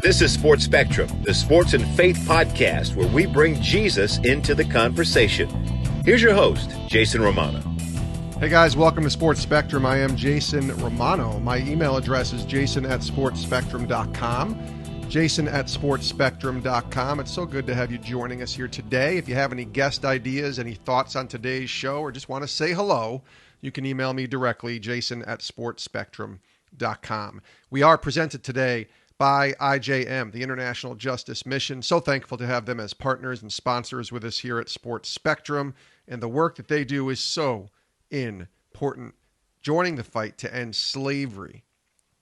This is Sports Spectrum, the sports and faith podcast where we bring Jesus into the conversation. Here's your host, Jason Romano. Hey guys, welcome to Sports Spectrum. I am Jason Romano. My email address is jason@sportspectrum.com. jason@sportspectrum.com. It's so good to have you joining us here today. If you have any guest ideas, any thoughts on today's show, or just want to say hello, you can email me directly, jason@sportspectrum.com. We are presented today by IJM, the International Justice Mission. So thankful to have them as partners and sponsors with us here at Sports Spectrum. And the work that they do is so important. Joining the fight to end slavery.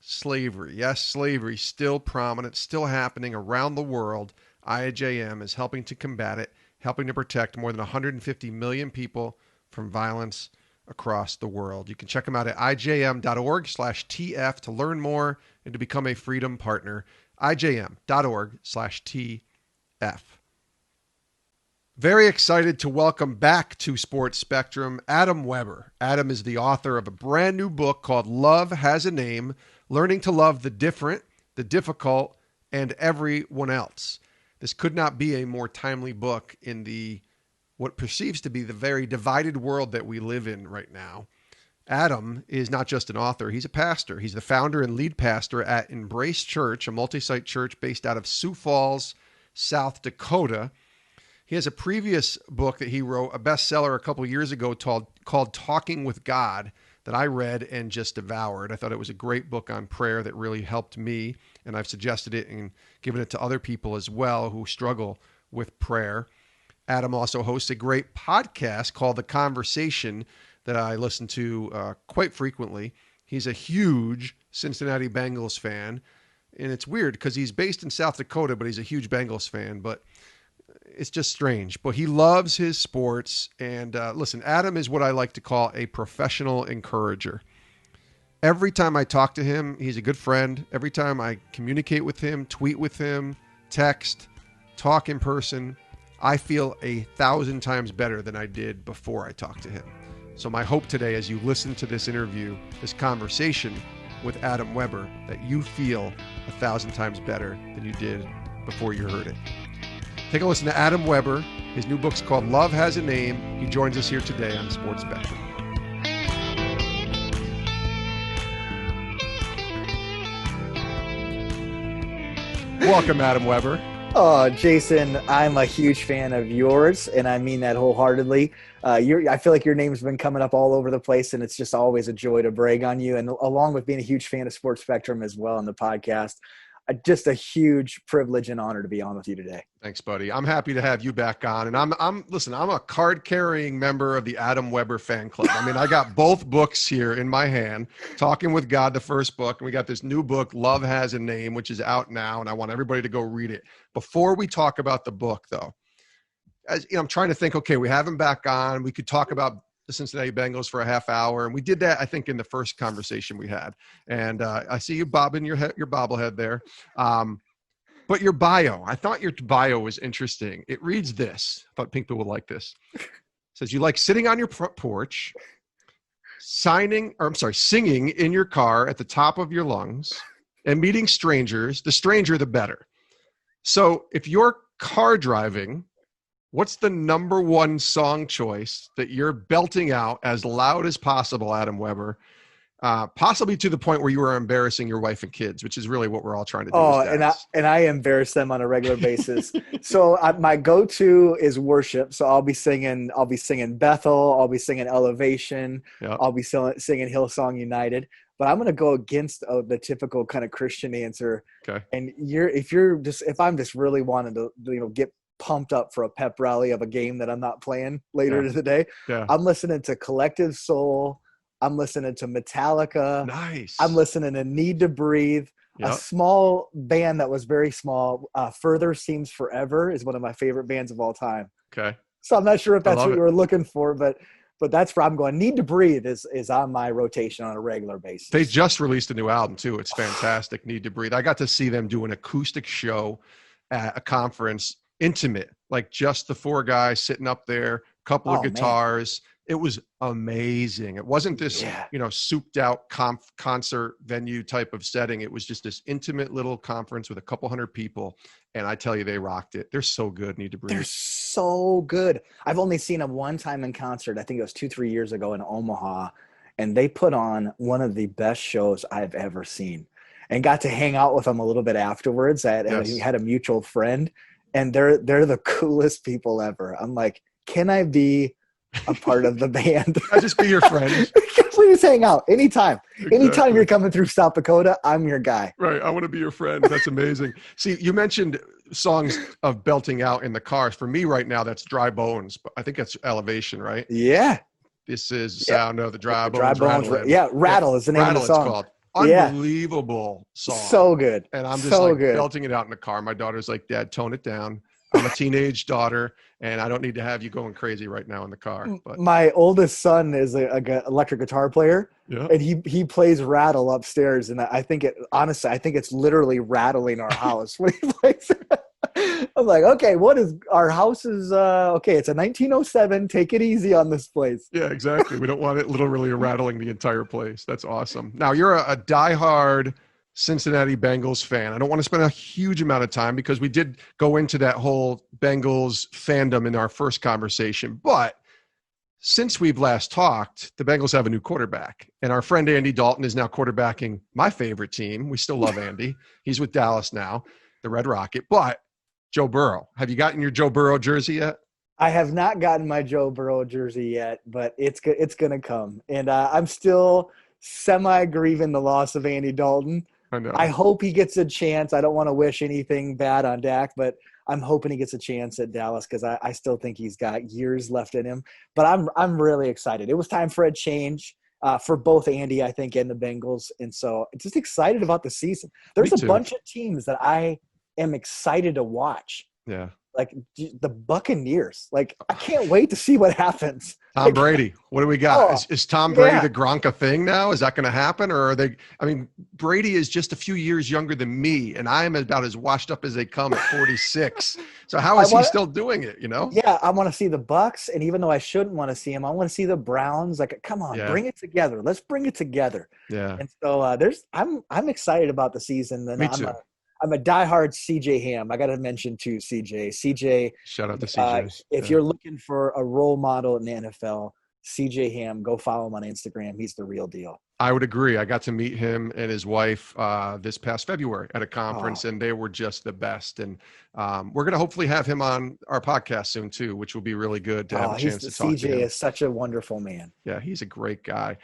Slavery. Yes, slavery still prominent, still happening around the world. IJM is helping to combat it, helping to protect more than 150 million people from violence across the world. You can check them out at ijm.org/TF to learn more and to become a Freedom Partner. ijm.org/TF. Very excited to welcome back to Sports Spectrum Adam Weber. Adam is the author of a brand new book called Love Has a Name, Learning to Love the Different, the Difficult, and Everyone Else. This could not be a more timely book in what perceives to be the very divided world that we live in right now. Adam is not just an author, he's a pastor. He's the founder and lead pastor at Embrace Church, a multi-site church based out of Sioux Falls, South Dakota. He has a previous book that he wrote, a bestseller a couple years ago called Talking with God, that I read and just devoured. I thought it was a great book on prayer that really helped me, and I've suggested it and given it to other people as well who struggle with prayer. Adam also hosts a great podcast called The Conversation that I listen to quite frequently. He's a huge Cincinnati Bengals fan, and it's weird because he's based in South Dakota, but he's a huge Bengals fan, but it's just strange. But he loves his sports, and listen, Adam is what I like to call a professional encourager. Every time I talk to him, he's a good friend. Every time I communicate with him, tweet with him, text, talk in person, I feel 1,000 times better than I did before I talked to him. So my hope today, as you listen to this interview, this conversation with Adam Weber, that you feel 1,000 times better than you did before you heard it. Take a listen to Adam Weber. His new book's called Love Has a Name. He joins us here today on Sports Spectrum. Welcome, Adam Weber. Oh, Jason, I'm a huge fan of yours, and I mean that wholeheartedly. I feel like your name's been coming up all over the place, and it's just always a joy to brag on you. And along with being a huge fan of Sports Spectrum as well on the podcast, just a huge privilege and honor to be on with you today. Thanks, buddy. I'm happy to have you back on. And I'm a card-carrying member of the Adam Weber fan club. I mean, I got both books here in my hand, Talking with God, the first book, and we got this new book, Love Has a Name, which is out now, and I want everybody to go read it. Before we talk about the book, though, I'm trying to think, okay, we have him back on. We could talk about the Cincinnati Bengals for a half hour. And we did that, I think, in the first conversation we had. And I see you bobbing your bobblehead there. But your bio, I thought your bio was interesting. It reads this. I thought people would like this. It says you like sitting on your front porch, singing in your car at the top of your lungs, and meeting strangers. The stranger, the better. So if you're car driving, what's the number one song choice that you're belting out as loud as possible, Adam Weber? Possibly to the point where you are embarrassing your wife and kids, which is really what we're all trying to do. Oh, and I embarrass them on a regular basis. So my go-to is worship. So I'll be singing Bethel. I'll be singing Elevation. Yep. I'll be singing Hillsong United. But I'm going to go against the typical kind of Christian answer. Okay. And if I'm just really wanting to get pumped up for a pep rally of a game that I'm not playing later today, I'm listening to Collective Soul. I'm listening to Metallica. Nice. I'm listening to Need to Breathe. Yep. A small band that was very small, Further Seems Forever, is one of my favorite bands of all time. Okay. So I'm not sure if that's what you were looking for, but that's where I'm going. Need to Breathe is on my rotation on a regular basis. They just released a new album too. It's fantastic. Need to Breathe. I got to see them do an acoustic show at a conference, intimate, like just the four guys sitting up there, couple of guitars. It was amazing. It wasn't this, souped out concert venue type of setting. It was just this intimate little conference with a couple hundred people. And I tell you, they rocked it. They're so good. Need to breathe. They're so good. I've only seen them one time in concert. I think it was 2-3 years ago in Omaha. And they put on one of the best shows I've ever seen. And got to hang out with them a little bit afterwards. I had a mutual friend. And they're the coolest people ever. I'm like, can I be a part of the band? I'll just be your friend. Please hang out anytime. Exactly. Anytime you're coming through South Dakota, I'm your guy. Right. I want to be your friend. That's amazing. See, you mentioned songs of belting out in the cars. For me right now, that's Dry Bones. But I think that's Elevation, right? Yeah. This is the sound of the Dry Bones. Dry Bones. Rattle is the name of the song. It's called. Unbelievable song. So good. And I'm just belting it out in the car. My daughter's like, Dad, tone it down. I'm a teenage daughter, and I don't need to have you going crazy right now in the car. But my oldest son is an electric guitar player, and he plays Rattle upstairs. And I think it's literally rattling our house when he plays. I'm like, okay, our house is okay. It's a 1907. Take it easy on this place. Yeah, exactly. We don't want it literally rattling the entire place. That's awesome. Now you're a diehard Cincinnati Bengals fan. I don't want to spend a huge amount of time because we did go into that whole Bengals fandom in our first conversation. But since we've last talked, the Bengals have a new quarterback. And our friend Andy Dalton is now quarterbacking my favorite team. We still love Andy. He's with Dallas now, the Red Rocket. But Joe Burrow. Have you gotten your Joe Burrow jersey yet? I have not gotten my Joe Burrow jersey yet, but it's going to come. And I'm still semi-grieving the loss of Andy Dalton. I know. I hope he gets a chance. I don't want to wish anything bad on Dak, but I'm hoping he gets a chance at Dallas because I still think he's got years left in him. But I'm really excited. It was time for a change for both Andy, I think, and the Bengals. And so just excited about the season. There's a bunch of teams that I am excited to watch. Yeah. Like the Buccaneers. Like, I can't wait to see what happens. Tom Brady. What do we got? Is Tom Brady the Gronk thing now? Is that going to happen? Or are they – I mean, Brady is just a few years younger than me, and I am about as washed up as they come at 46. So how is he still doing it, you know? Yeah, I want to see the Bucs, and even though I shouldn't want to see him, I want to see the Browns. Like, come on, bring it together. Let's bring it together. Yeah. And so I'm excited about the season. And me too. I'm a diehard CJ Ham. I got to mention too, CJ. CJ. Shout out to CJ. If you're looking for a role model in the NFL, CJ Ham, go follow him on Instagram. He's the real deal. I would agree. I got to meet him and his wife this past February at a conference, and they were just the best. And we're going to hopefully have him on our podcast soon too, which will be really good to have a chance to talk to him. CJ is such a wonderful man. Yeah, he's a great guy.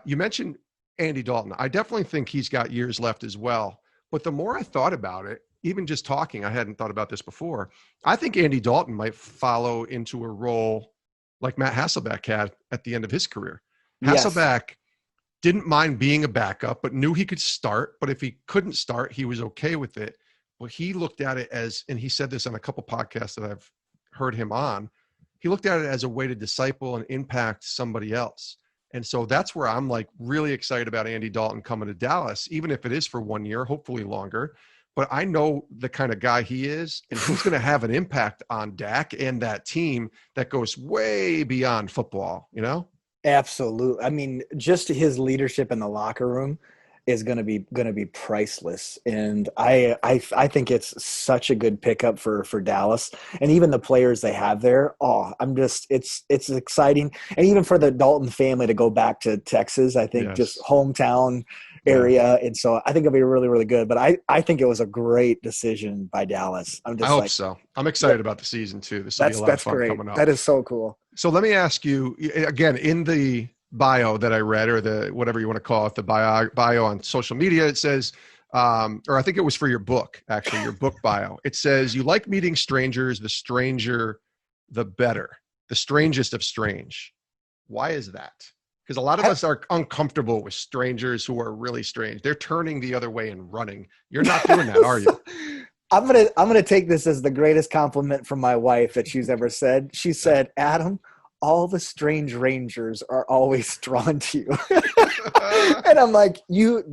You mentioned Andy Dalton. I definitely think he's got years left as well. But the more I thought about it, even just talking, I hadn't thought about this before. I think Andy Dalton might follow into a role like Matt Hasselbeck had at the end of his career. Yes. Hasselbeck didn't mind being a backup, but knew he could start. But if he couldn't start, he was okay with it. Well, he looked at it as, and he said this on a couple podcasts that I've heard him on, he looked at it as a way to disciple and impact somebody else. And so that's where I'm like really excited about Andy Dalton coming to Dallas, even if it is for 1 year, hopefully longer. But I know the kind of guy he is, and he's going to have an impact on Dak and that team that goes way beyond football, you know? Absolutely. I mean, just his leadership in the locker room is going to be priceless. And I think it's such a good pickup for Dallas, and even the players they have there. It's exciting. And even for the Dalton family to go back to Texas, I think just hometown area. And so I think it'll be really, really good. But I think it was a great decision by Dallas. I hope so. I'm excited about the season too. This will be a lot of fun coming up. That is so cool. So let me ask you again, in the bio that I read, or the whatever you want to call it, the bio on social media, it says, or I think it was for your book, actually, your book bio. It says, you like meeting strangers, the stranger, the better, the strangest of strange. Why is that? Because a lot of us are uncomfortable with strangers who are really strange. They're turning the other way and running. You're not doing that, are you? I'm gonna take this as the greatest compliment from my wife that she's ever said. She said, Adam, all the strange rangers are always drawn to you. And I'm like, you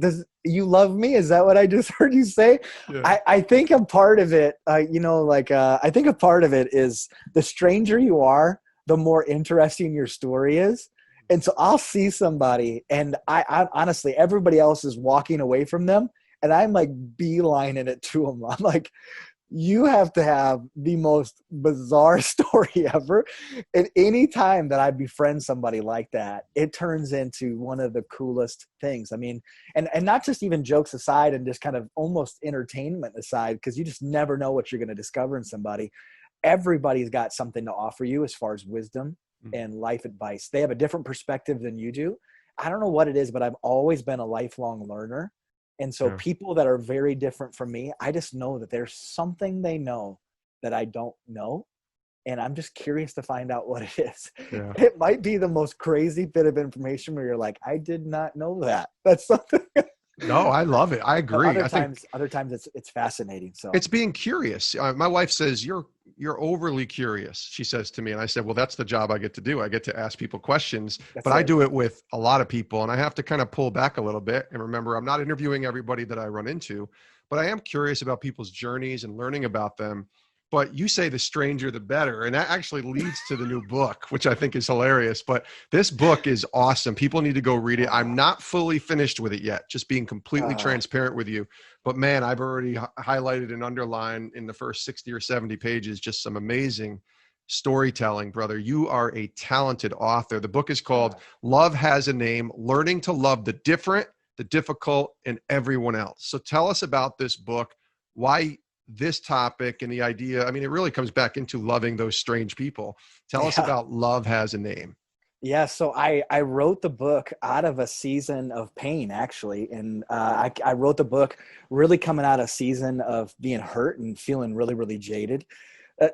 love me? Is that what I just heard you say? Yeah. I think a part of it, I think a part of it is the stranger you are, the more interesting your story is. And so I'll see somebody, and I honestly, everybody else is walking away from them, and I'm like beelining it to them. I'm like, you have to have the most bizarre story ever. And any time that I befriend somebody like that, it turns into one of the coolest things. I mean, and not just even jokes aside and just kind of almost entertainment aside, because you just never know what you're going to discover in somebody. Everybody's got something to offer you as far as wisdom and life advice. They have a different perspective than you do. I don't know what it is, but I've always been a lifelong learner. And so people that are very different from me, I just know that there's something they know that I don't know. And I'm just curious to find out what it is. Yeah. It might be the most crazy bit of information where you're like, I did not know that. That's something. No, I love it. I agree. Other times it's fascinating. So it's being curious. My wife says, you're overly curious, she says to me. And I said, well, that's the job I get to do. I get to ask people questions, but I do it with a lot of people, and I have to kind of pull back a little bit. And remember, I'm not interviewing everybody that I run into, but I am curious about people's journeys and learning about them. But you say the stranger, the better. And that actually leads to the new book, which I think is hilarious. But this book is awesome. People need to go read it. I'm not fully finished with it yet, just being completely transparent with you. But man, I've already highlighted and underlined in the first 60 or 70 pages, just some amazing storytelling, brother. You are a talented author. The book is called Love Has a Name, Learning to Love the Different, the Difficult, and Everyone Else. So tell us about this book, why this topic and the idea. I mean, it really comes back into loving those strange people. Tell us about Love Has a Name. Yeah. So I wrote the book out of a season of pain, actually. And I wrote the book really coming out of a season of being hurt and feeling really, really jaded.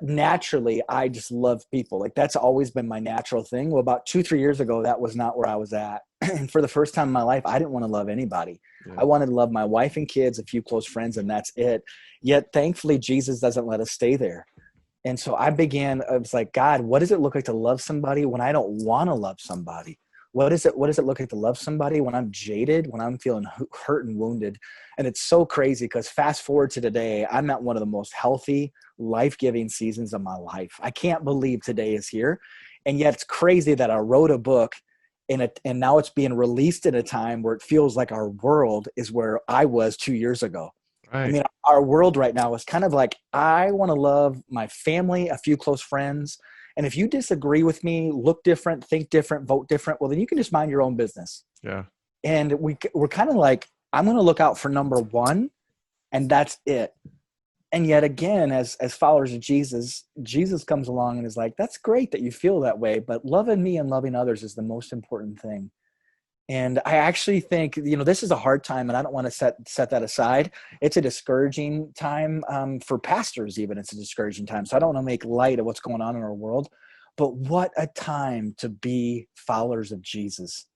Naturally, I just love people. Like, that's always been my natural thing. Well, about 2-3 years ago, that was not where I was at. And for the first time in my life, I didn't want to love anybody. Yeah. I wanted to love my wife and kids, a few close friends, and that's it. Yet, thankfully, Jesus doesn't let us stay there. And so I was like, God, what does it look like to love somebody when I don't want to love somebody? What does it look like to love somebody when I'm jaded, when I'm feeling hurt and wounded? And it's so crazy, because fast forward to today, I'm at one of the most healthy, life-giving seasons of my life. I can't believe today is here. And yet it's crazy that I wrote a book and now it's being released in a time where it feels like our world is where I was 2 years ago. Right. I mean, our world right now is kind of like, I want to love my family, a few close friends. And if you disagree with me, look different, think different, vote different, well, then you can just mind your own business. Yeah. And we're kind of like, I'm going to look out for number one, and that's it. And yet again, as followers of Jesus comes along and is like, that's great that you feel that way, but loving me and loving others is the most important thing. And I actually think, this is a hard time, and I don't want to set that aside. It's a discouraging time for pastors, even. It's a discouraging time. So I don't want to make light of what's going on in our world, but what a time to be followers of Jesus.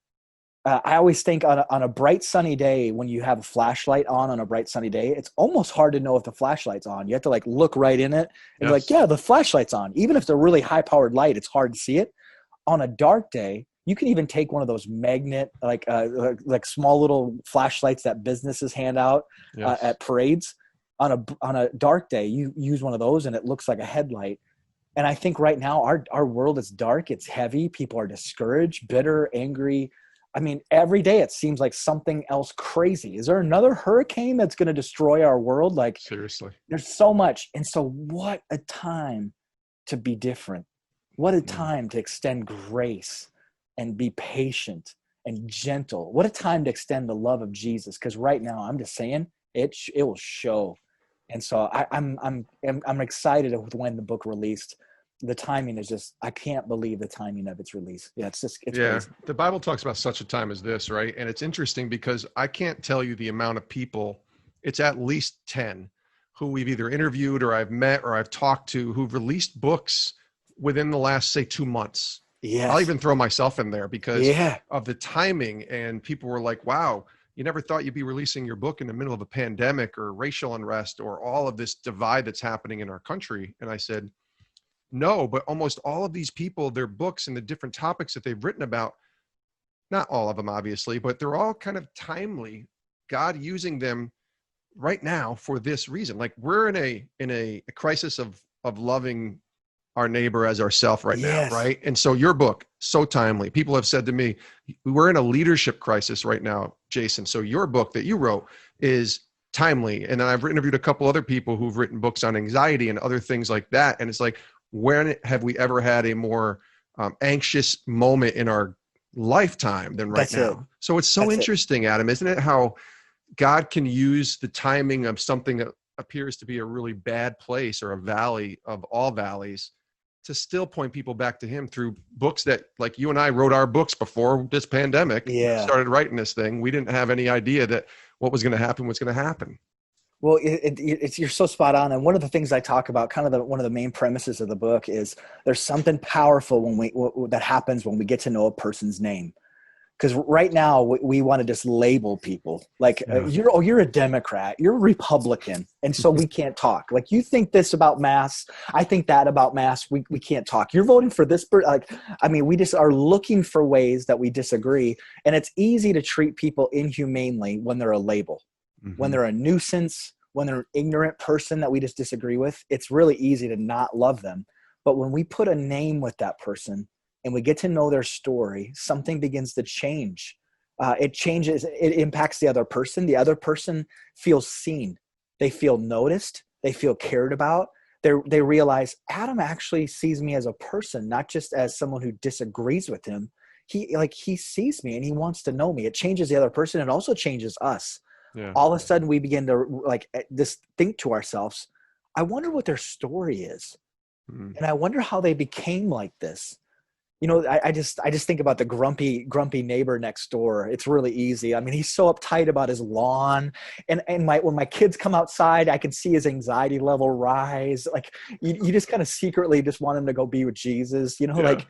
I always think on a bright sunny day, when you have a flashlight on a bright sunny day, it's almost hard to know if the flashlight's on. You have to look right in it and be like, yeah, the flashlight's on. Even if it's a really high powered light, it's hard to see it. On a dark day, you can even take one of those magnet, like small little flashlights that businesses hand out at parades. On a dark day, you use one of those and it looks like a headlight. And I think right now our world is dark. It's heavy. People are discouraged, bitter, angry. I mean, every day it seems like something else crazy. Is there another hurricane that's going to destroy our world? Like, seriously, there's so much. And so what a time to be different. What a time to extend grace and be patient and gentle. What a time to extend the love of Jesus. Because right now, I'm just saying, it will show. And so I'm excited with when the book released. The timing is just, I can't believe the timing of its release. Yeah, it's crazy. The Bible talks about such a time as this, right? And it's interesting because I can't tell you the amount of people, it's at least 10 who we've either interviewed or I've met or I've talked to who've released books within the last, say, 2 months. Yes. I'll even throw myself in there because of the timing. And people were like, wow, you never thought you'd be releasing your book in the middle of a pandemic or racial unrest or all of this divide that's happening in our country. And I said, no, but almost all of these people, their books and the different topics that they've written about, not all of them, obviously, but they're all kind of timely. God using them right now for this reason. Like, we're in a crisis of loving our neighbor as ourself right now, Yes. right? And so your book, so timely. People have said to me, we're in a leadership crisis right now, Jason. So your book that you wrote is timely. And I've interviewed a couple other people who've written books on anxiety and other things like that. And it's like, when have we ever had a more anxious moment in our lifetime than right now? So it's so interesting, Adam, isn't it? How God can use the timing of something that appears to be a really bad place or a valley of all valleys to still point people back to him through books that, like you and I wrote our books before this pandemic started writing this thing. We didn't have any idea that what was going to happen was going to happen. Well, you're so spot on. And one of the things I talk about, kind of one of the main premises of the book, is there's something powerful that happens when we get to know a person's name. Because right now we want to just label people like you're a Democrat, you're a Republican, and so we can't talk. Like, you think this about masks, I think that about masks. We can't talk. You're voting for this. We just are looking for ways that we disagree, and it's easy to treat people inhumanely when they're a label, when they're a nuisance, when they're an ignorant person that we just disagree with. It's really easy to not love them. But when we put a name with that person, and we get to know their story, something begins to change. It changes. It impacts the other person. The other person feels seen. They feel noticed. They feel cared about. They realize Adam actually sees me as a person, not just as someone who disagrees with him. He sees me and he wants to know me. It changes the other person. It also changes us. Yeah. All of a sudden we begin to just think to ourselves, I wonder what their story is. And I wonder how they became like this. You know, I just think about the grumpy neighbor next door. It's really easy. I mean, he's so uptight about his lawn, and when my kids come outside, I can see his anxiety level rise. Like, you just kind of secretly just want him to go be with Jesus. You know, like,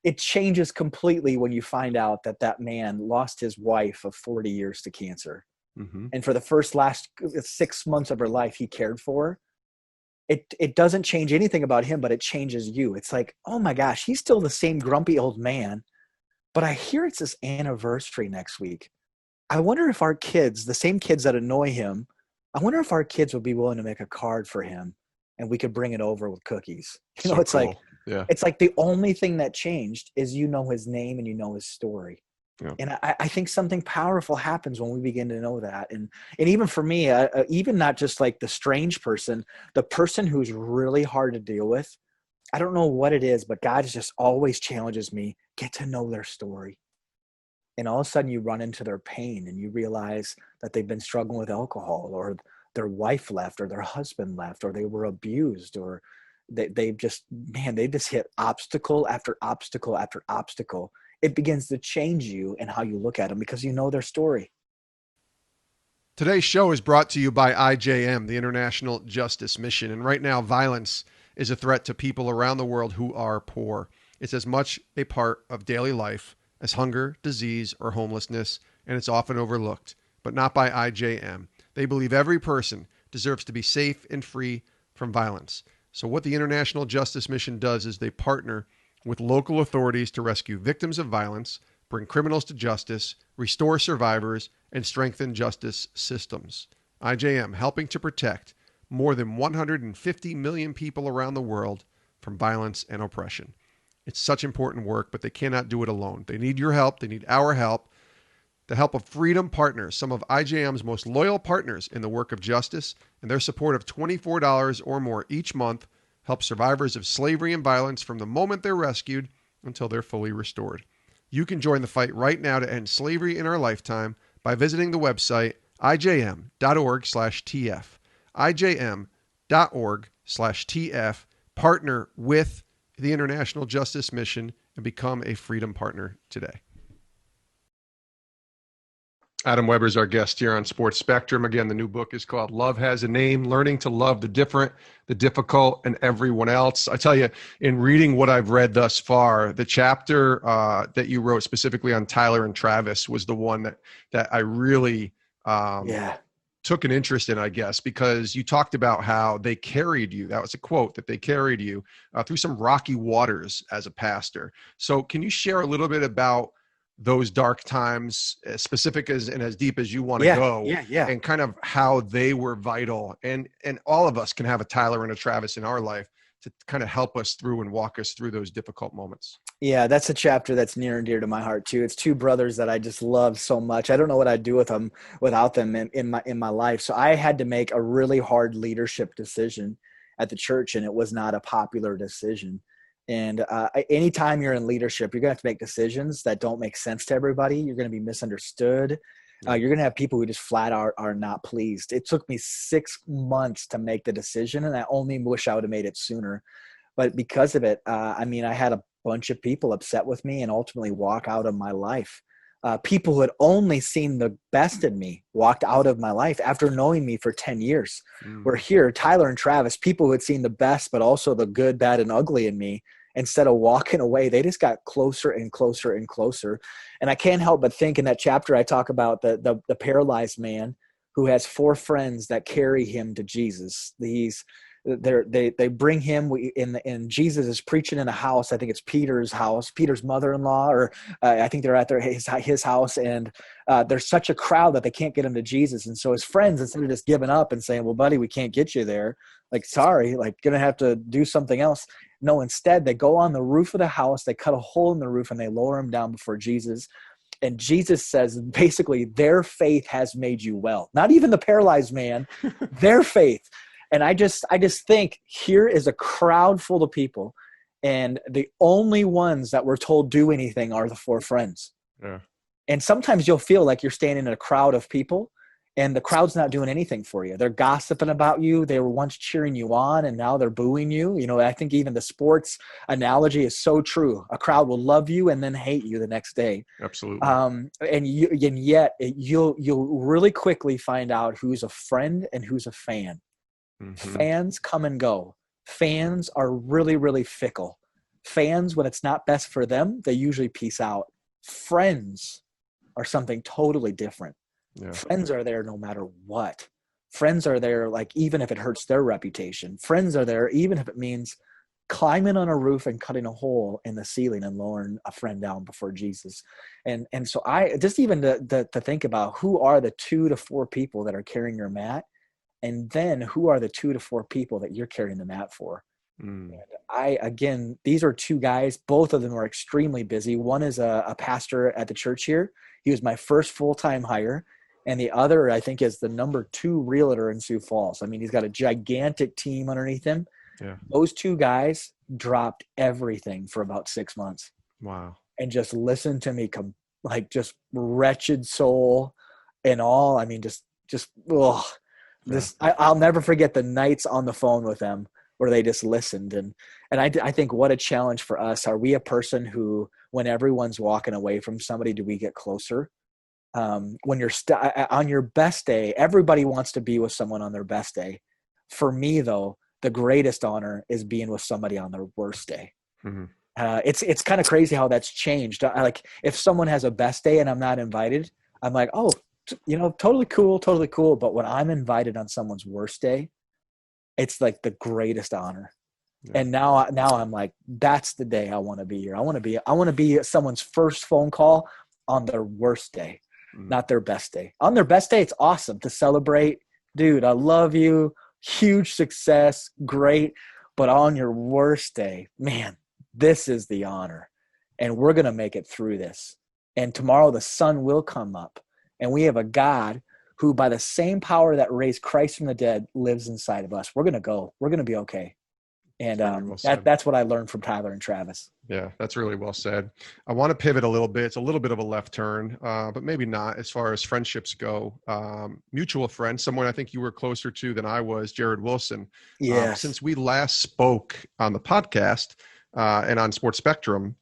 it changes completely when you find out that man lost his wife of 40 years to cancer, and for the last 6 months of her life, he cared for her. It doesn't change anything about him, but it changes you. It's like, oh my gosh, he's still the same grumpy old man, but I hear it's his anniversary next week. I wonder if our kids, the same kids that annoy him, I wonder if our kids would be willing to make a card for him and we could bring it over with cookies. You know, it's cool. It's like the only thing that changed is you know his name and you know his story. Yeah. And I think something powerful happens when we begin to know that. And even for me, even not just like the strange person, the person who's really hard to deal with, I don't know what it is, but God just always challenges me, get to know their story. And all of a sudden you run into their pain and you realize that they've been struggling with alcohol, or their wife left, or their husband left, or they were abused, or they just hit obstacle after obstacle after obstacle. It begins to change you and how you look at them because you know their story. Today's show is brought to you by IJM, the International Justice Mission. And right now, violence is a threat to people around the world who are poor. It's as much a part of daily life as hunger, disease, or homelessness, and it's often overlooked, but not by IJM. They believe every person deserves to be safe and free from violence. So what the International Justice Mission does is they partner with local authorities to rescue victims of violence, bring criminals to justice, restore survivors, and strengthen justice systems. IJM helping to protect more than 150 million people around the world from violence and oppression. It's such important work, but they cannot do it alone. They need your help. They need our help. The help of Freedom Partners, some of IJM's most loyal partners in the work of justice, and their support of $24 or more each month help survivors of slavery and violence from the moment they're rescued until they're fully restored. You can join the fight right now to end slavery in our lifetime by visiting the website ijm.org/TF. ijm.org/TF. Partner with the International Justice Mission and become a Freedom Partner today. Adam Weber is our guest here on Sports Spectrum. Again, the new book is called Love Has a Name, Learning to Love the Different, the Difficult, and Everyone Else. I tell you, in reading what I've read thus far, the chapter that you wrote specifically on Tyler and Travis was the one that I really took an interest in, I guess, because you talked about how they carried you. That was a quote, that they carried you through some rocky waters as a pastor. So can you share a little bit about those dark times, as specific as and as deep as you want to go, and kind of how they were vital, and all of us can have a Tyler and a Travis in our life to kind of help us through and walk us through those difficult moments. Yeah, that's a chapter that's near and dear to my heart too. It's two brothers that I just love so much. I don't know what I'd do with them without them in my life. So I had to make a really hard leadership decision at the church, and it was not a popular decision. And anytime you're in leadership, you're going to have to make decisions that don't make sense to everybody. You're going to be misunderstood. You're going to have people who just flat out are not pleased. It took me 6 months to make the decision, and I only wish I would have made it sooner. But because of it, I had a bunch of people upset with me and ultimately walk out of my life. People who had only seen the best in me walked out of my life after knowing me for 10 years. We're here, Tyler and Travis, people who had seen the best, but also the good, bad, and ugly in me. Instead of walking away, they just got closer and closer and closer. And I can't help but think in that chapter, I talk about the paralyzed man who has 4 friends that carry him to Jesus. They bring him and Jesus is preaching in a house. I think it's Peter's house, Peter's mother-in-law, or I think they're at his house. And there's such a crowd that they can't get him to Jesus. And so his friends, instead of just giving up and saying, well, buddy, we can't get you there. Like, sorry, like going to have to do something else. No, instead they go on the roof of the house, they cut a hole in the roof and they lower him down before Jesus. And Jesus says, basically, their faith has made you well. Not even the paralyzed man, their faith. And I just think here is a crowd full of people, and the only ones that were told do anything are the 4 friends. Yeah. And sometimes you'll feel like you're standing in a crowd of people, and the crowd's not doing anything for you. They're gossiping about you. They were once cheering you on, and now they're booing you. You know, I think even the sports analogy is so true. A crowd will love you and then hate you the next day. Absolutely. And yet you'll really quickly find out who's a friend and who's a fan. Mm-hmm. Fans come and go. Fans are really, really fickle. Fans, when it's not best for them, they usually peace out. Friends are something totally different. Yeah. Friends are there no matter what. Friends are there, like, even if it hurts their reputation. Friends are there even if it means climbing on a roof and cutting a hole in the ceiling and lowering a friend down before Jesus. And so I just even to think about who are the 2 to 4 people that are carrying your mat, and then who are the 2 to 4 people that you're carrying the mat for. And these are 2 guys. Both of them are extremely busy. One is a pastor at the church here. He was my first full-time hire. And the other, I think, is the number 2 realtor in Sioux Falls. I mean, he's got a gigantic team underneath him. Yeah. Those 2 guys dropped everything for about 6 months. Wow. And just listened to me just wretched soul and all. I mean, I'll never forget the nights on the phone with them where they just listened. And I think what a challenge for us. Are we a person who, when everyone's walking away from somebody, do we get closer? When you're on your best day, everybody wants to be with someone on their best day. For me, though, the greatest honor is being with somebody on their worst day. Mm-hmm. It's kind of crazy how that's changed. Like, if someone has a best day and I'm not invited, I'm like, oh, totally cool. But when I'm invited on someone's worst day, it's like the greatest honor. Yeah. And now I'm like, that's the day I want to be here. I want to be someone's first phone call on their worst day. Not their best day. On their best day, it's awesome to celebrate. Dude, I love you. Huge success. Great. But on your worst day, man, this is the honor. And we're going to make it through this. And tomorrow the sun will come up. And we have a God who, by the same power that raised Christ from the dead, lives inside of us. We're going to go. We're going to be okay. And that's what I learned from Tyler and Travis. Yeah, that's really well said. I want to pivot a little bit. It's a little bit of a left turn, but maybe not as far as friendships go. Mutual friend, someone I think you were closer to than I was, Jared Wilson. Yes. Since we last spoke on the podcast and on Sports Spectrum,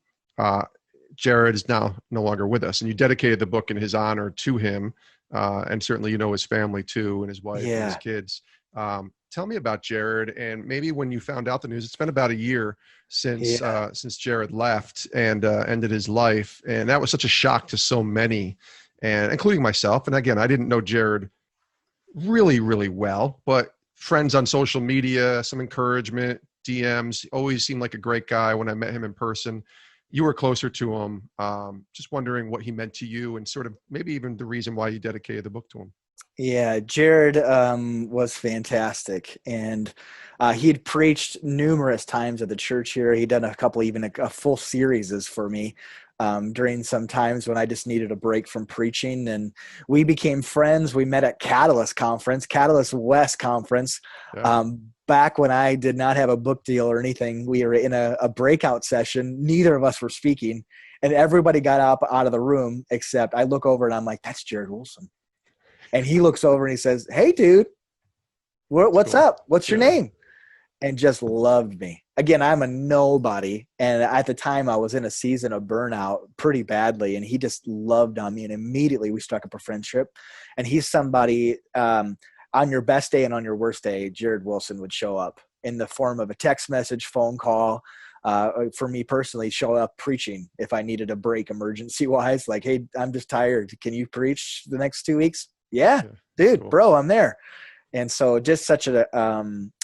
Jared is now no longer with us. And you dedicated the book in his honor to him. And certainly, his family too, and his wife and his kids. Tell me about Jared, and maybe when you found out the news. It's been about a year since Jared left and ended his life, and that was such a shock to so many, and including myself. And again, I didn't know Jared really, really well, but friends on social media, some encouragement, DMs. Always seemed like a great guy when I met him in person. You were closer to him. Just wondering what he meant to you, and sort of maybe even the reason why you dedicated the book to him. Yeah, Jared was fantastic, and he'd preached numerous times at the church here. He'd done a couple, even a full series for me during some times when I just needed a break from preaching, and we became friends. We met at Catalyst West Conference. Yeah. Back when I did not have a book deal or anything, we were in a breakout session. Neither of us were speaking, and everybody got up out of the room except I look over and I'm like, "That's Jared Wilson." And he looks over and he says, "Hey, dude, what's Cool. up? What's your Yeah. name?" And just loved me. Again, I'm a nobody. And at the time, I was in a season of burnout pretty badly. And he just loved on me. And immediately we struck up a friendship. And he's somebody on your best day and on your worst day, Jared Wilson would show up in the form of a text message, phone call. For me personally, show up preaching if I needed a break emergency wise. Like, "Hey, I'm just tired. Can you preach the next 2 weeks?" Yeah, dude, Cool. bro, I'm there. And so just such a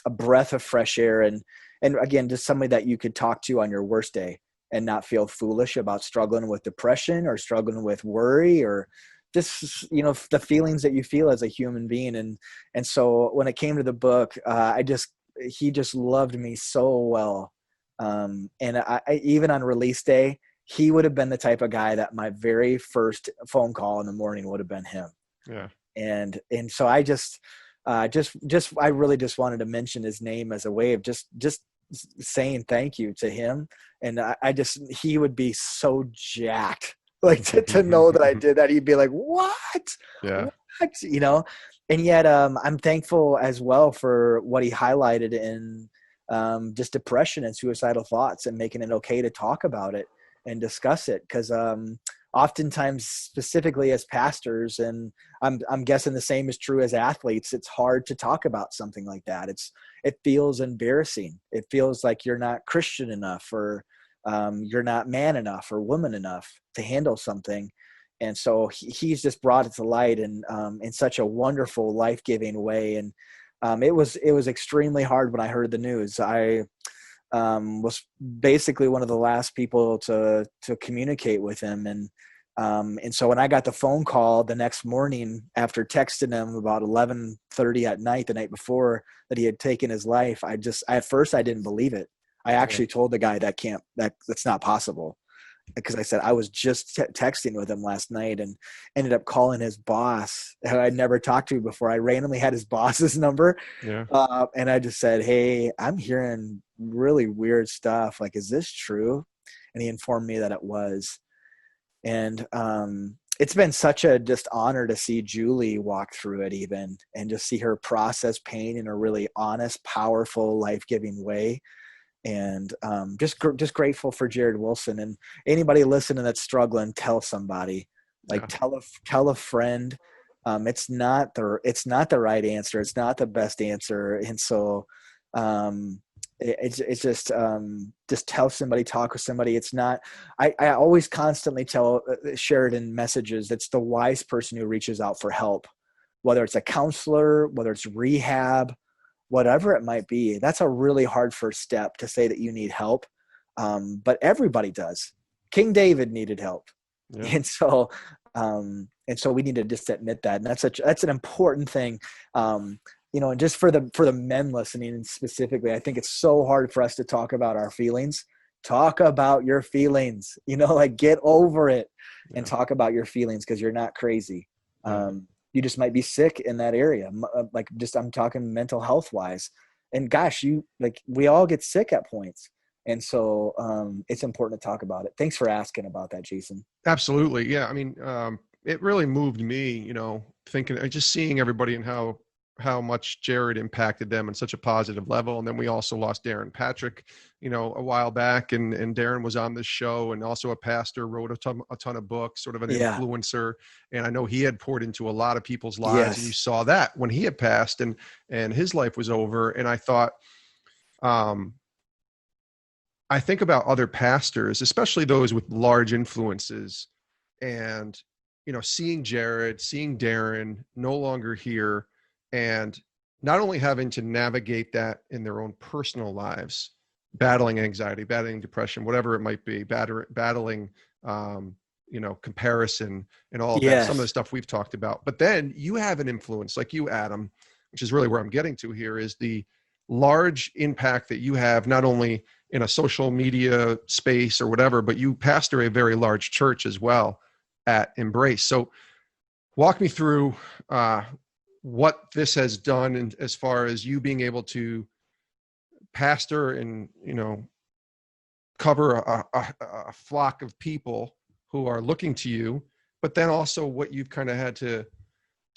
breath of fresh air, and again, just somebody that you could talk to on your worst day and not feel foolish about struggling with depression or struggling with worry or just, the feelings that you feel as a human being. And so when it came to the book, he just loved me so well. And I even on release day, he would have been the type of guy that my very first phone call in the morning would have been him. Yeah. And so I I really just wanted to mention his name as a way of just saying thank you to him. And he would be so jacked, like to know that I did that. He'd be like, "What? Yeah. What?" And yet, I'm thankful as well for what he highlighted in just depression and suicidal thoughts and making it okay to talk about it and discuss it. Cause oftentimes, specifically as pastors, and I'm guessing the same is true as athletes, it's hard to talk about something like that. It feels embarrassing. It feels like you're not Christian enough, or you're not man enough or woman enough to handle something. And so he's just brought it to light in such a wonderful, life-giving way. And it was extremely hard when I heard the news. I was basically one of the last people to communicate with him. And so when I got the phone call the next morning after texting him about 11:30 at night, the night before, that he had taken his life, at first I didn't believe it. I actually told the guy that's not possible, because I said I was just texting with him last night and ended up calling his boss, who I'd never talked to before. I randomly had his boss's number. Yeah. And I just said, "Hey, I'm hearing really weird stuff. Like, is this true?" And he informed me that it was. And it's been such a just honor to see Julie walk through it even, and just see her process pain in a really honest, powerful, life-giving way. And just grateful for Jared Wilson. And anybody listening that's struggling, tell somebody, like tell a friend. It's not the right answer. It's not the best answer. And so it's just tell somebody, talk with somebody. It's not, I always constantly tell Sheridan messages, it's the wise person who reaches out for help, whether it's a counselor, whether it's rehab, whatever it might be. That's a really hard first step, to say that you need help. But everybody does. King David needed help. Yeah. And so we need to just admit that. And that's an important thing. And just for the men listening specifically, I think it's so hard for us to talk about our feelings. Talk about your feelings, like get over it and talk about your feelings, because you're not crazy. You just might be sick in that area. I'm talking mental health wise, and gosh, we all get sick at points. And so it's important to talk about it. Thanks for asking about that, Jason. Absolutely. Yeah. I mean, it really moved me, thinking, just seeing everybody and how much Jared impacted them on such a positive level. And then we also lost Darren Patrick, a while back, and Darren was on this show, and also a pastor, wrote a ton of books, sort of an influencer. And I know he had poured into a lot of people's lives. Yes. And you saw that when he had passed and his life was over. And I thought, I think about other pastors, especially those with large influences, and, seeing Jared, seeing Darren no longer here, and not only having to navigate that in their own personal lives, battling anxiety, battling depression, whatever it might be, battling comparison and all of that, Yes. some of the stuff we've talked about. But then you have an influence like you, Adam, which is really where I'm getting to here, is the large impact that you have, not only in a social media space or whatever, but you pastor a very large church as well at Embrace. So walk me through what this has done, and as far as you being able to pastor and, cover a flock of people who are looking to you, but then also what you've kind of had to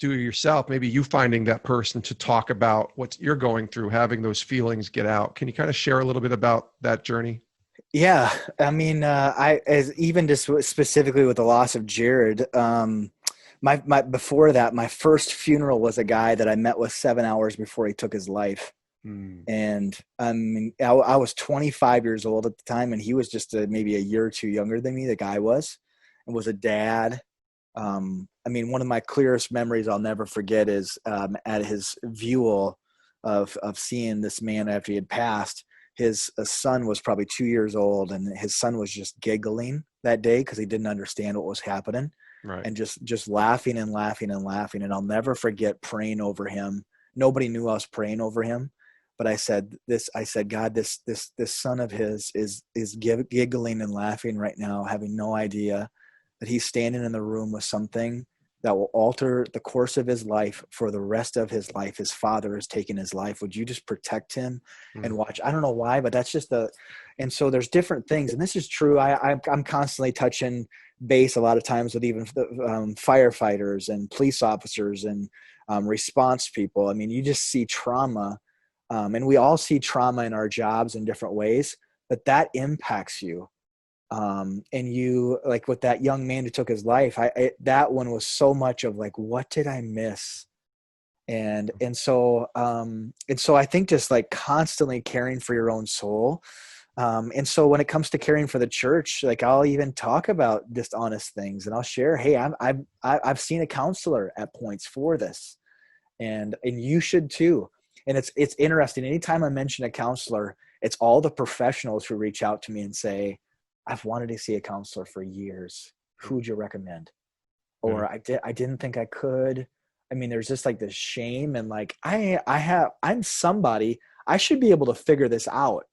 do yourself, maybe you finding that person to talk about what you're going through, having those feelings get out. Can you kind of share a little bit about that journey? Yeah. I mean, even just specifically with the loss of Jared, before that, my first funeral was a guy that I met with 7 hours before he took his life. And I mean, I was 25 years old at the time, and he was just maybe a year or two younger than me. The guy was a dad. I mean, one of my clearest memories I'll never forget is at his viewal of seeing this man after he had passed. His son was probably 2 years old, and his son was just giggling that day because he didn't understand what was happening, right? And just laughing and laughing and laughing. And I'll never forget praying over him. Nobody knew I was praying over him, but I said, God, this son of his is giggling and laughing right now, having no idea that he's standing in the room with something that will alter the course of his life for the rest of his life. His father has taken his life. Would you just protect him and watch? I don't know why, but that's just and so there's different things. And this is true. I'm constantly touching base a lot of times with even firefighters and police officers and response people. I mean, you just see trauma, and we all see trauma in our jobs in different ways, but that impacts you. And you, like with that young man who took his life, that one was so much of like, what did I miss? And so I think just like constantly caring for your own soul. And so when it comes to caring for the church, like I'll even talk about just honest things, and I'll share, hey, I've seen a counselor at points for this, and you should too. And it's interesting. Anytime I mention a counselor, it's all the professionals who reach out to me and say, I've wanted to see a counselor for years. Who would you recommend? Or I didn't think I could. I mean, there's just like this shame, and like I'm somebody, I should be able to figure this out.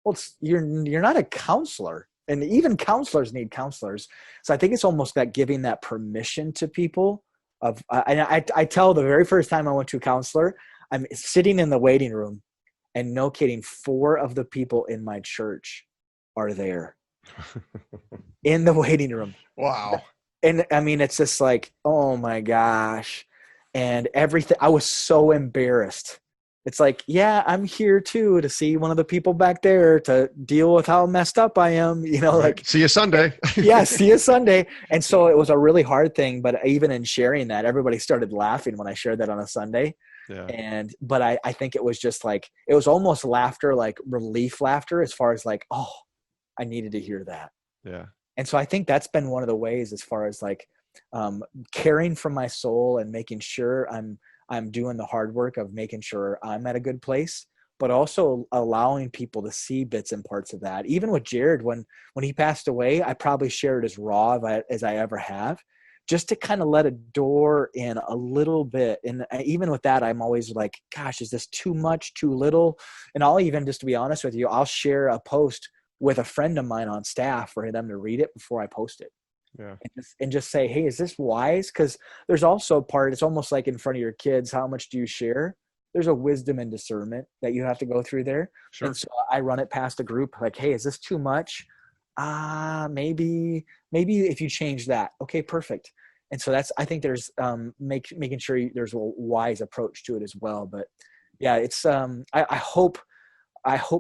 Well, you're not a counselor, and even counselors need counselors. So I think it's almost that giving that permission to people. I tell the very first time I went to a counselor, I'm sitting in the waiting room, and no kidding, 4 of the people in my church are there. In the waiting room. Wow. And I mean, it's just like, oh my gosh. And everything, I was so embarrassed. It's like, yeah, I'm here too to see one of the people back there to deal with how messed up I am, right. Like see you Sunday. Yeah, see you Sunday. And so it was a really hard thing, but even in sharing that, everybody started laughing when I shared that on a Sunday. Yeah. But I think it was just like, it was almost laughter, like relief laughter, as far as like, oh, I needed to hear that. Yeah. And so I think that's been one of the ways, as far as like caring for my soul and making sure I'm doing the hard work of making sure I'm at a good place, but also allowing people to see bits and parts of that. Even with Jared, when he passed away, I probably shared as raw as I ever have, just to kind of let a door in a little bit. And even with that, I'm always like, gosh, is this too much, too little? And I'll even, just to be honest with you, I'll share a post with a friend of mine on staff for them to read it before I post it. Yeah. And just say, hey, is this wise? Because there's also a part, it's almost like in front of your kids, how much do you share? There's a wisdom and discernment that you have to go through there. Sure. And so I run it past a group like, hey, is this too much? Maybe if you change that. Okay, perfect. And so I think there's making sure there's a wise approach to it as well. But yeah, it's I hope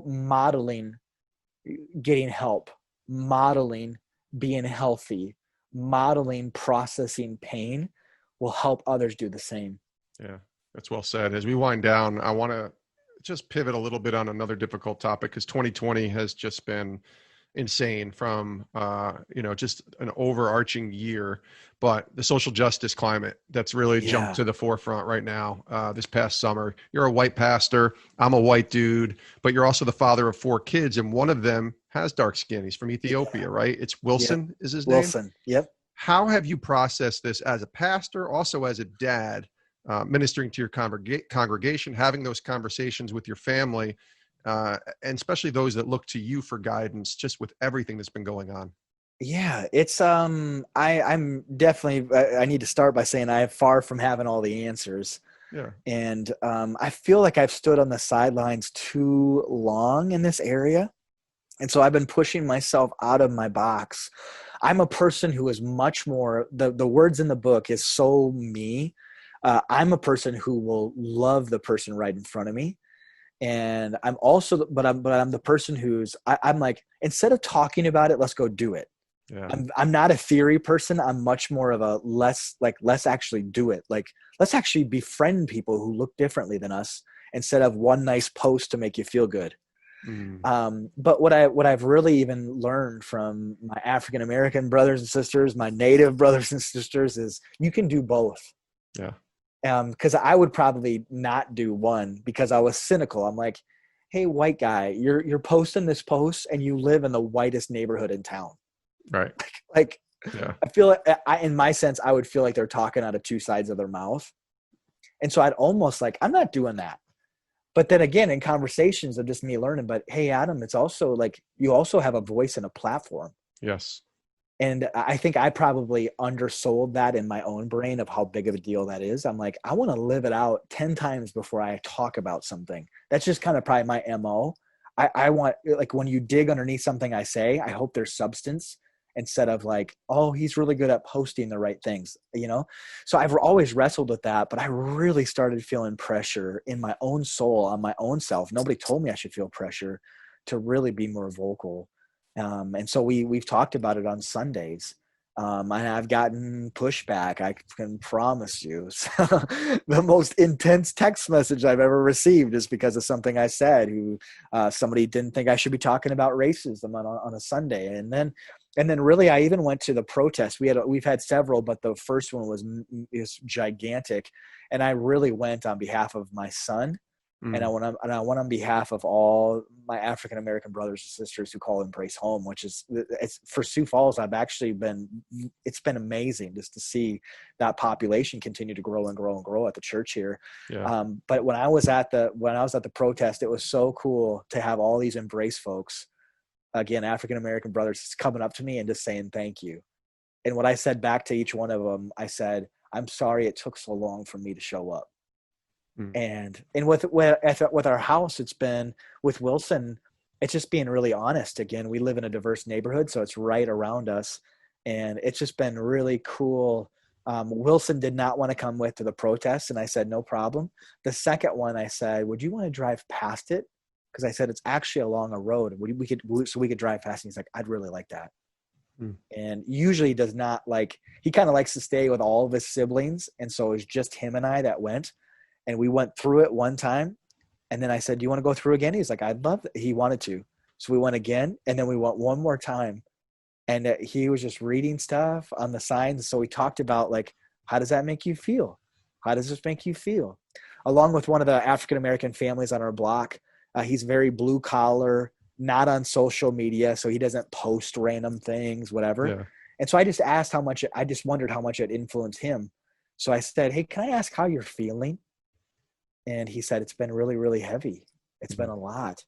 modeling getting help, modeling being healthy, modeling processing pain will help others do the same. Yeah, that's well said. As we wind down, I want to just pivot a little bit on another difficult topic, because 2020 has just been insane from, just an overarching year, but the social justice climate that's really jumped to the forefront right now. This past summer, you're a white pastor, I'm a white dude, but you're also the father of 4 kids. And one of them has dark skin. He's from Ethiopia, right? It's Wilson is his name? Wilson. Yep. How have you processed this as a pastor, also as a dad, ministering to your congregation, having those conversations with your family, and especially those that look to you for guidance, just with everything that's been going on? Yeah, it's I'm definitely I need to start by saying I am far from having all the answers. Yeah. And I feel like I've stood on the sidelines too long in this area. And so I've been pushing myself out of my box. I'm a person who is much more, the words in the book is so me. I'm a person who will love the person right in front of me. And I'm also, but I'm the person who's, I'm like, instead of talking about it, let's go do it. Yeah. I'm not a theory person. I'm much more of a let's actually do it. Like, let's actually befriend people who look differently than us instead of one nice post to make you feel good. But what I've really even learned from my African American brothers and sisters, my Native brothers and sisters, is you can do both. Yeah. Because I would probably not do one because I was cynical. I'm like, hey, white guy, you're posting this post and you live in the whitest neighborhood in town. Right. Like, yeah. I feel like in my sense, I would feel like they're talking out of two sides of their mouth. And so I'd almost like, I'm not doing that. But then again, in conversations of just me learning, but hey, Adam, it's also like, you also have a voice and a platform. Yes. And I think I probably undersold that in my own brain of how big of a deal that is. I'm like, I want to live it out 10 times before I talk about something. That's just kind of probably my MO. I want, like, when you dig underneath something I say, I hope there's substance instead of like, oh, he's really good at posting the right things, you know? So I've always wrestled with that, but I really started feeling pressure in my own soul, on my own self. Nobody told me I should feel pressure to really be more vocal. And so we've talked about it on Sundays. And I've gotten pushback, I can promise you. So the most intense text message I've ever received is because of something I said. Somebody didn't think I should be talking about racism on a Sunday. And then really, I even went to the protest. We've had several, but the first one was gigantic. And I really went on behalf of my son. And I went on behalf of all my African American brothers and sisters who call Embrace home, it's for Sioux Falls. It's been amazing just to see that population continue to grow and grow and grow at the church here. Yeah. But when I was at the protest, it was so cool to have all these Embrace folks, again, African American brothers, coming up to me and just saying thank you. And what I said back to each one of them, I said, I'm sorry it took so long for me to show up. And with our house, it's been with Wilson, it's just being really honest. Again, we live in a diverse neighborhood, so it's right around us. And it's just been really cool. Wilson did not want to come with to the protest. And I said, no problem. The second one, I said, would you want to drive past it? Because I said, it's actually along a road. We could drive past. And he's like, I'd really like that. And usually does not like, he kind of likes to stay with all of his siblings. And so it was just him and I that went. And we went through it one time. And then I said, do you want to go through again? He's like, I'd love it. He wanted to. So we went again. And then we went one more time. And he was just reading stuff on the signs. So we talked about, like, how does that make you feel? How does this make you feel? Along with one of the African-American families on our block. He's very blue collar, not on social media. So he doesn't post random things, whatever. Yeah. And so I just wondered how much it influenced him. So I said, hey, can I ask how you're feeling? And he said, it's been really, really heavy. It's been a lot.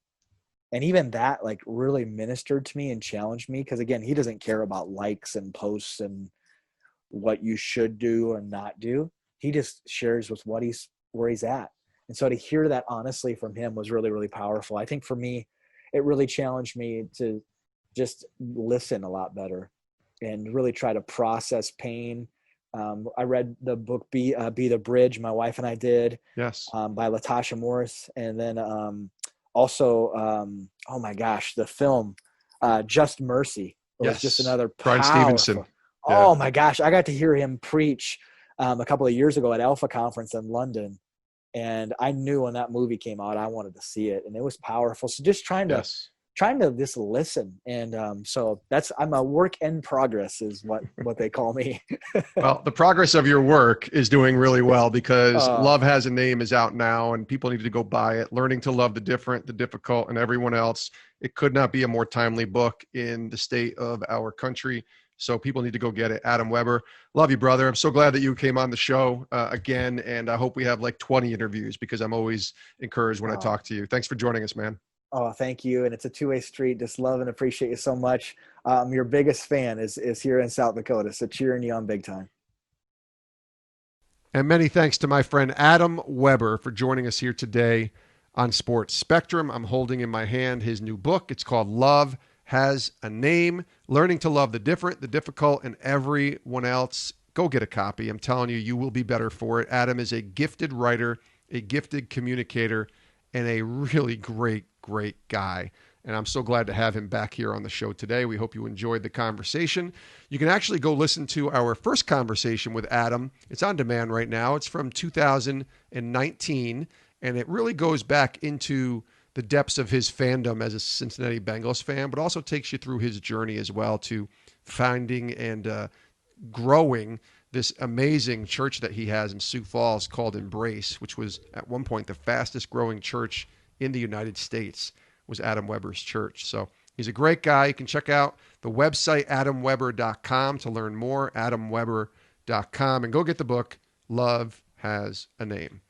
And even that, like, really ministered to me and challenged me. Because again, he doesn't care about likes and posts and what you should do or not do. He just shares with where he's at. And so to hear that honestly from him was really, really powerful. I think for me, it really challenged me to just listen a lot better and really try to process pain. I read the book Be the Bridge, my wife and I did. Yes. By Latasha Morris. And then also, oh my gosh, the film Just Mercy. It was just another Brian Stevenson. Yeah. Oh my gosh, I got to hear him preach a couple of years ago at Alpha Conference in London. And I knew when that movie came out, I wanted to see it. And it was powerful. So just trying to just listen. And so I'm a work in progress is what they call me. Well, the progress of your work is doing really well because Love Has a Name is out now and people need to go buy it. Learning to Love the Different, the Difficult, and Everyone Else. It could not be a more timely book in the state of our country. So people need to go get it. Adam Weber, love you, brother. I'm so glad that you came on the show again. And I hope we have like 20 interviews because I'm always encouraged when I talk to you. Thanks for joining us, man. Oh, thank you. And it's a two-way street. Just love and appreciate you so much. Your biggest fan is here in South Dakota. So cheering you on big time. And many thanks to my friend Adam Weber for joining us here today on Sports Spectrum. I'm holding in my hand his new book. It's called Love Has a Name, Learning to Love the Different, the Difficult, and Everyone Else. Go get a copy. I'm telling you, you will be better for it. Adam is a gifted writer, a gifted communicator, and a really great guy. And I'm so glad to have him back here on the show today. We hope you enjoyed the conversation. You can actually go listen to our first conversation with Adam. It's on demand right now. It's from 2019, and it really goes back into the depths of his fandom as a Cincinnati Bengals fan, but also takes you through his journey as well to finding and growing this amazing church that he has in Sioux Falls called Embrace, which was at one point the fastest growing church in the United States, was Adam Weber's church. So he's a great guy. You can check out the website, adamweber.com, to learn more, adamweber.com, and go get the book, Love Has a Name.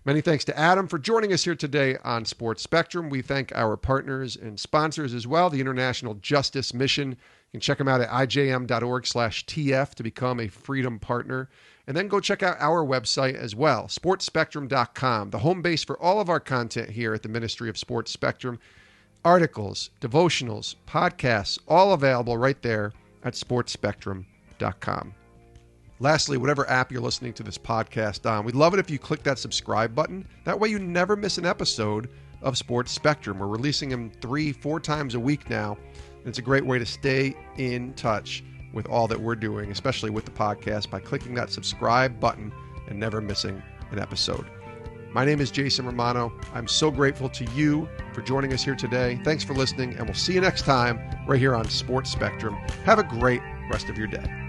Many thanks to Adam for joining us here today on Sports Spectrum. We thank our partners and sponsors as well, the International Justice Mission. You can check them out at ijm.org/TF to become a Freedom Partner. And then go check out our website as well, sportspectrum.com, the home base for all of our content here at the Ministry of Sports Spectrum. Articles, devotionals, podcasts, all available right there at sportspectrum.com. Lastly, whatever app you're listening to this podcast on, we'd love it if you click that subscribe button. That way you never miss an episode of Sports Spectrum. We're releasing them 3-4 times a week now. And it's a great way to stay in touch with all that we're doing, especially with the podcast, by clicking that subscribe button and never missing an episode. My name is Jason Romano. I'm so grateful to you for joining us here today. Thanks for listening, and we'll see you next time right here on Sports Spectrum. Have a great rest of your day.